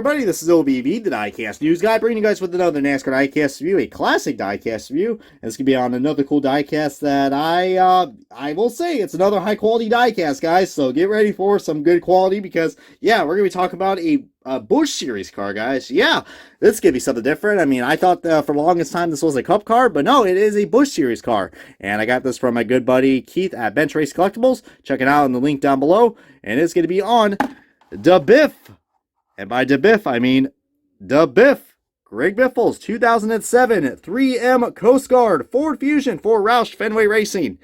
everybody? This is OBB, the Diecast News Guy, bringing you guys with another NASCAR Diecast review, a classic Diecast review. And it's going to be on another cool diecast that I will say, it's another high-quality diecast, guys. So get ready for some good quality because, yeah, we're going to be talking about a Busch Series car, guys. Yeah, this is going to be something different. I mean, I thought for the longest time this was a Cup car, but no, it is a Busch Series car. And I got this from my good buddy Keith at Bench Race Collectibles. Check it out in the link down below. And it's going to be on the Biff. And by the Biff, I mean the Biff. Greg Biffle's 2007 3M Coast Guard Ford Fusion for Roush Fenway Racing.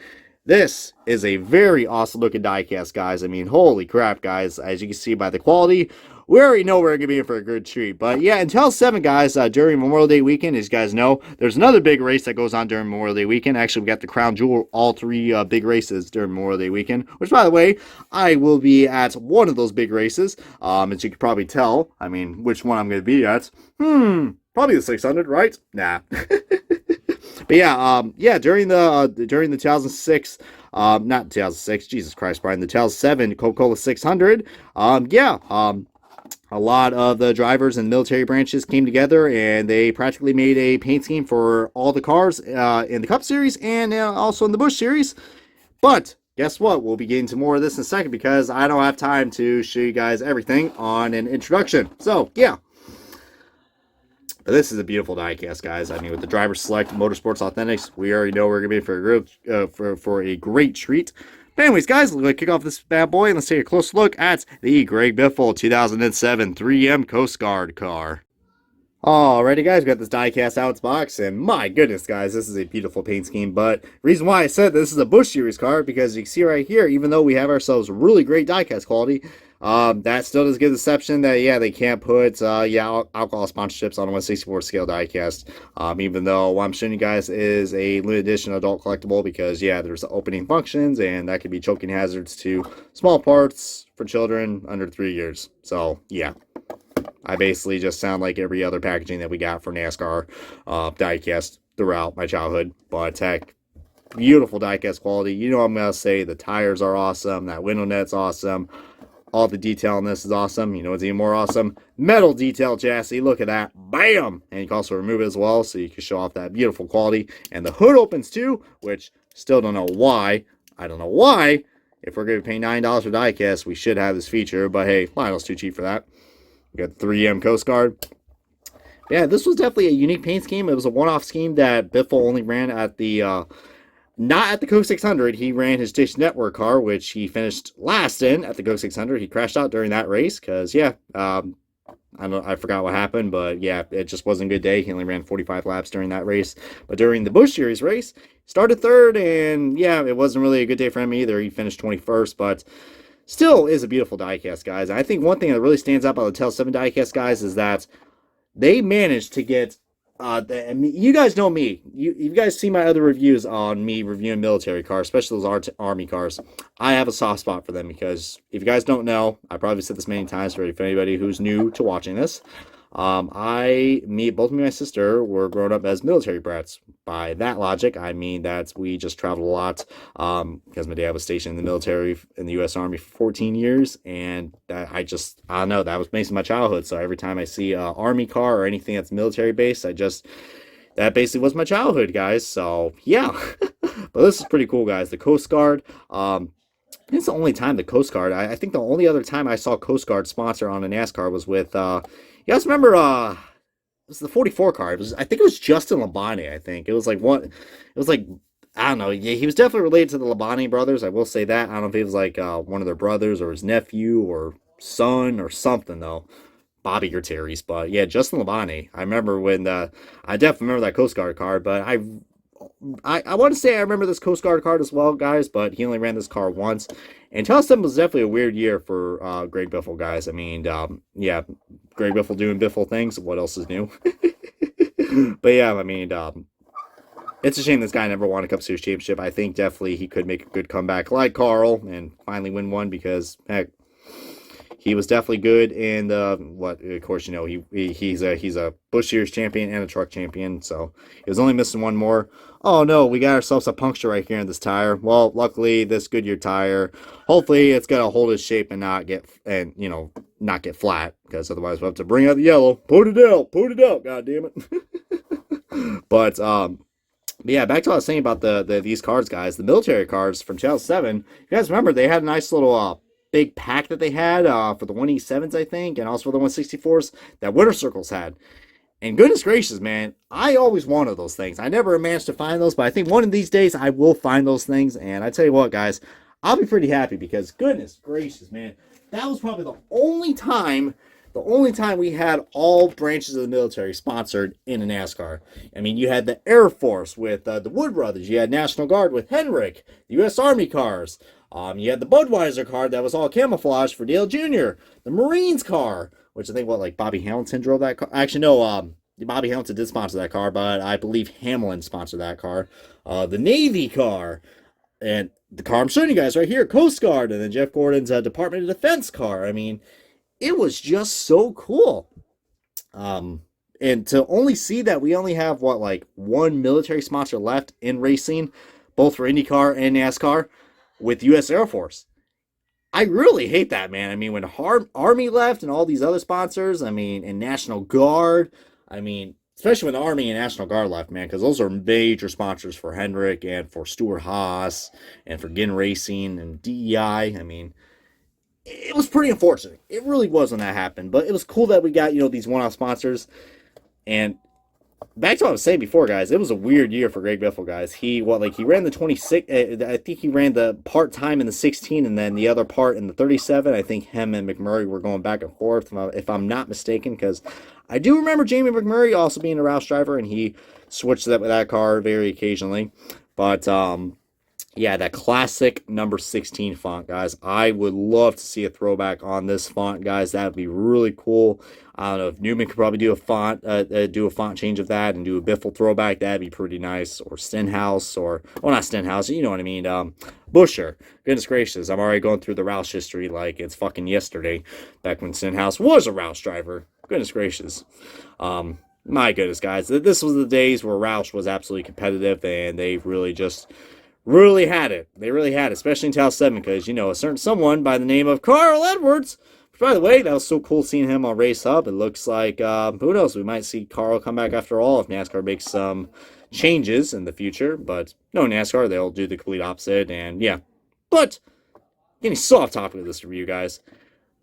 This is a very awesome looking diecast, guys. I mean, holy crap, guys. As you can see by the quality, we already know we're going to be in for a good treat. But yeah, until 7, guys, during Memorial Day weekend, as you guys know, there's another big race that goes on during Memorial Day weekend. Actually, we got the Crown Jewel, all 3 big races during Memorial Day weekend, which, by the way, I will be at one of those big races. As you can probably tell, I mean, which one I'm going to be at. Probably the 600, right? Nah. But yeah, during the 2006, not 2006, Jesus Christ, Brian, the 2007 Coca-Cola 600, a lot of the drivers and military branches came together and they practically made a paint scheme for all the cars in the Cup Series and also in the Busch Series. But guess what? We'll be getting to more of this in a second because I don't have time to show you guys everything on an introduction. So, yeah. But this is a beautiful diecast, guys. I mean, with the Driver Select Motorsports Authentics, we already know we're going to be for a great treat. But anyways, guys, we're going to kick off this bad boy, and let's take a close look at the Greg Biffle 2007 3M Coast Guard car. Alrighty, guys, we got this diecast out of its box, and my goodness, guys, this is a beautiful paint scheme. But the reason why I said this is a Busch Series car, because you can see right here, even though we have ourselves really great diecast quality, that still does give the deception that, yeah, they can't put, alcohol sponsorships on a 1/64 scale diecast, even though what I'm showing you guys is a limited edition adult collectible, because, yeah, there's opening functions, and that could be choking hazards to small parts for children under 3 years. So, yeah. I basically just sound like every other packaging that we got for NASCAR diecast throughout my childhood. But heck, beautiful diecast quality. You know what I'm going to say. The tires are awesome. That window net's awesome. All the detail on this is awesome. You know what's even more awesome? Metal detail chassis. Look at that. Bam! And you can also remove it as well, so you can show off that beautiful quality. And the hood opens too, which still don't know why. I don't know why. If we're going to pay $9 for diecast, we should have this feature. But hey, Lionel's too cheap for that. We got the 3M Coast Guard. Yeah, this was definitely a unique paint scheme. It was a one-off scheme that Biffle only ran at the, not at the Coke 600. He ran his Dish Network car, which he finished last in at the Coke 600. He crashed out during that race because, yeah, I forgot what happened, but yeah, it just wasn't a good day. He only ran 45 laps during that race. But during the Busch Series race, started third, and yeah, it wasn't really a good day for him either. He finished 21st, but still is a beautiful diecast, guys. I think one thing that really stands out about the Tel 7 diecast, guys, is that they managed to get, you guys know me. You guys see my other reviews on me reviewing military cars, especially those Army cars. I have a soft spot for them because if you guys don't know, I probably said this many times for anybody who's new to watching this. Both me and my sister were grown up as military brats. By that logic, I mean that we just traveled a lot because my dad was stationed in the military in the U.S. Army for 14 years, and that I don't know, that was basically my childhood. So every time I see an Army car or anything that's military based, that basically was my childhood, guys. So yeah, but this is pretty cool, guys. The Coast Guard. It's the only time the Coast Guard. I think the only other time I saw Coast Guard sponsor on a NASCAR was with. You guys remember? It was the 44 car. I think it was Justin Labonte. I think it was like one. It was like, I don't know. Yeah, he was definitely related to the Labonte brothers. I will say that. I don't know if he was like one of their brothers or his nephew or son or something though. Bobby Gutierrez, but yeah, Justin Labonte. I remember when I definitely remember that Coast Guard car, but I want to say I remember this Coast Guard card as well, guys, but he only ran this car once. And 2007 was definitely a weird year for Greg Biffle, guys. I mean, yeah, Greg Biffle doing Biffle things. What else is new? But yeah, I mean, it's a shame this guy never won a Cup Series championship. I think definitely he could make a good comeback like Carl and finally win one because, heck, He was definitely good in the what? Of course, you know he's a Busch Series champion and a truck champion. So he was only missing one more. Oh no, we got ourselves a puncture right here in this tire. Well, luckily this Goodyear tire, hopefully it's gonna hold its shape and not get not get flat, because otherwise we'll have to bring out the yellow. Put it out, god damn it. But yeah, back to what I was saying about these cards, guys. The military cards from 2007. You guys remember they had a nice little big pack that they had for the 187s, I think, and also for the 164s that Winter Circles had. And goodness gracious, man, I always wanted those things. I never managed to find those, but I think one of these days I will find those things. And I tell you what, guys, I'll be pretty happy because goodness gracious, man, that was probably the only time we had all branches of the military sponsored in a NASCAR. I mean, you had the Air Force with the Wood Brothers. You had National Guard with Henrik, the U.S. Army cars. You had the Budweiser car that was all camouflage for Dale Jr., the Marines car, which I think, like Bobby Hamilton drove that car. Actually, no, Bobby Hamilton did sponsor that car, but I believe Hamlin sponsored that car. The Navy car, and the car I'm showing you guys right here, Coast Guard, and then Jeff Gordon's Department of Defense car. I mean, it was just so cool. And to only see that we only have, one military sponsor left in racing, both for IndyCar and NASCAR, with U.S. Air Force. I really hate that, man. I mean, when Army left and all these other sponsors, I mean, and National Guard, I mean, especially when the Army and National Guard left, man, because those are major sponsors for Hendrick and for Stuart Haas and for Ginn Racing and DEI. I mean, it was pretty unfortunate. It really was when that happened, but it was cool that we got, these one-off sponsors. And back to what I was saying before, guys, it was a weird year for Greg Biffle, guys. He ran the 26, I think he ran the part-time in the 16 and then the other part in the 37. I think him and McMurray were going back and forth, if I'm not mistaken, because I do remember Jamie McMurray also being a Roush driver, and he switched that car very occasionally. But, yeah, that classic number 16 font, guys. I would love to see a throwback on this font, guys. That would be really cool. I don't know if Newman could probably do a font change of that and do a Biffle throwback. That'd be pretty nice. Or Stenhouse, not Stenhouse, you know what I mean. Busher. Goodness gracious, I'm already going through the Roush history like it's fucking yesterday, back when Stenhouse was a Roush driver. Goodness gracious. My goodness, guys. This was the days where Roush was absolutely competitive, and they really had it. They really had it, especially in 2007, because, a certain someone by the name of Carl Edwards. By the way, that was so cool seeing him on Race Hub. It looks like, who knows, we might see Carl come back after all if NASCAR makes some changes in the future. But no, NASCAR, they'll do the complete opposite, and yeah. But, getting so off topic of this review, guys.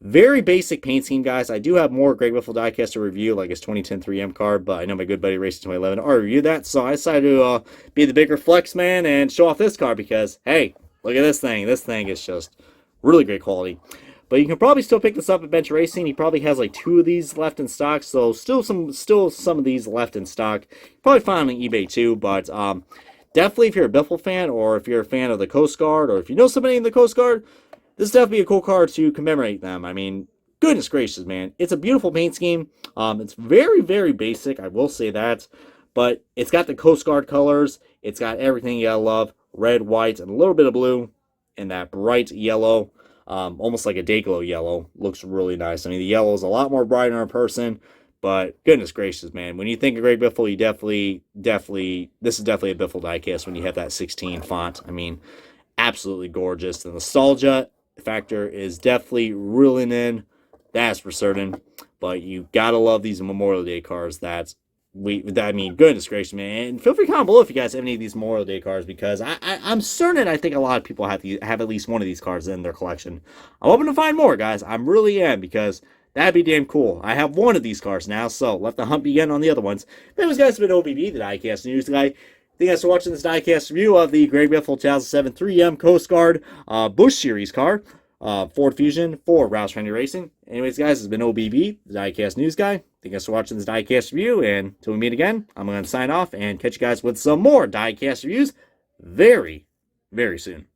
Very basic paint scheme, guys. I do have more Greg Biffle Diecast to review, like his 2010 3M card, but I know my good buddy Racing 2011 already reviewed that, so I decided to be the bigger flex man and show off this card because, hey, look at this thing. This thing is just really great quality. But you can probably still pick this up at Bench Racing. He probably has like 2 of these left in stock, so still some of these left in stock. Probably find on eBay too, but definitely if you're a Biffle fan, or if you're a fan of the Coast Guard, or if you know somebody in the Coast Guard, this is definitely a cool card to commemorate them. I mean, goodness gracious, man. It's a beautiful paint scheme. It's very, very basic, I will say that. But it's got the Coast Guard colors. It's got everything you gotta love. Red, white, and a little bit of blue. And that bright yellow. Almost like a Dayglow yellow. Looks really nice. I mean, the yellow is a lot more brighter in person. But goodness gracious, man. When you think of Greg Biffle, you definitely, this is definitely a Biffle diecast when you have that 16 font. I mean, absolutely gorgeous. The nostalgia factor is definitely reeling in, that's for certain. But you gotta love these Memorial Day cards. I mean, goodness gracious, man. And feel free to comment below if you guys have any of these Memorial Day cards, because I'm certain I think a lot of people have at least one of these cards in their collection. I'm hoping to find more, guys. I really am, because that'd be damn cool. I have one of these cards now, so let the hunt begin on the other ones. Anyways, guys, it's been OBB, the Diecast News Guy. Thank you guys for watching this Diecast review of the Greg Biffle 2007 3M Coast Guard Busch Series car. Ford Fusion for Roush Friendly Racing. Anyways, guys, it's been OBB, the Diecast News Guy. Thank you guys for watching this Diecast review, and until we meet again, I'm going to sign off and catch you guys with some more Diecast reviews very, very soon.